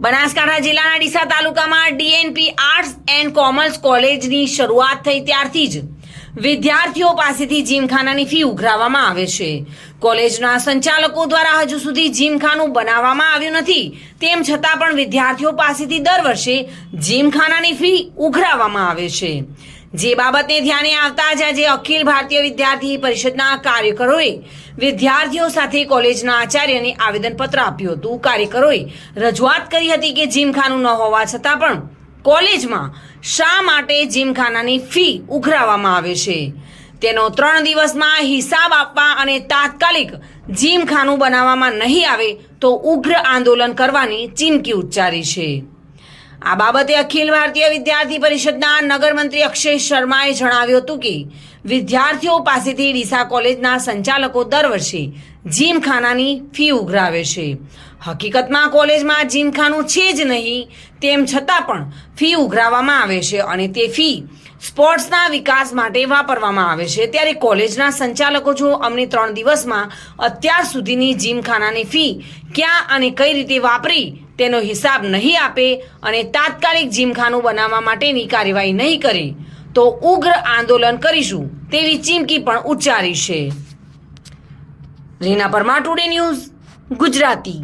બનાસકાંઠા જિલ્લાના ડીસા તાલુકામાં DNP arts and commerce કોલેજની શરૂઆત થઈ ત્યારથી જ વિદ્યાર્થીઓ પાસેથી જીમખાનાની ફી ઉઘરાવવામાં આવે છે। કોલેજના સંચાલકો દ્વારા હજુ સુધી જીમખાનું બનાવવામાં આવ્યું નથી, તેમ છતાં પણ વિદ્યાર્થીઓ પાસેથી દર વર્ષે જીમખાનાની ફી ઉઘરાવવામાં આવે છે। જે બાબતને ધ્યાને આવતા જ આજે અખિલ ભારતીય વિદ્યાર્થી પરિષદના કાર્યકરોએ વિદ્યાર્થીઓ સાથે કોલેજના આચાર્યને આવેદનપત્ર આપ્યું હતું। કાર્યકરોએ રજૂઆત કરી હતી કે જીમખાનું ન હોવા છતાં પણ કોલેજમાં શા માટે જીમખાનાની ફી ઉઘરાવવામાં આવે છે, તેનો 3 દિવસમાં હિસાબ આપવા અને તાત્કાલિક જીમખાનું બનાવવામાં નહીં આવે તો ઉગ્ર આંદોલન કરવાની ચીમકી ઉચ્ચારી છે। આ બાબતે અખિલ ભારતીય વિદ્યાર્થી પરિષદના નગરમંત્રી અક્ષય શર્માએ જણાવ્યું હતું કે વિદ્યાર્થીઓ પાસેથી ડીસા કોલેજના સંચાલકો દર વર્ષે જીમખાનાની ફી ઉઘરાવે છે। હકીકતમાં કોલેજમાં જીમખાનું છે જ નહીં, તેમ છતાં પણ ફી ઉઘરાવવામાં આવે છે અને તે ફી સ્પોર્ટ્સના વિકાસ માટે વાપરવામાં આવે છે। ત્યારે કોલેજના સંચાલકો જો અમને 3 દિવસમાં અત્યાર સુધીની જીમખાનાની ફી ક્યાં અને કઈ રીતે વાપરી તેનો હિસાબ નહીં આપે અને તાત્કાલિક જીમખાનું બનાવવા માટેની કાર્યવાહી નહીં કરે તો ઉગ્ર આંદોલન કરીશું તેવી ચીમકી પણ ઉચ્ચારી છે। Reena Parmar, today news, Gujarati.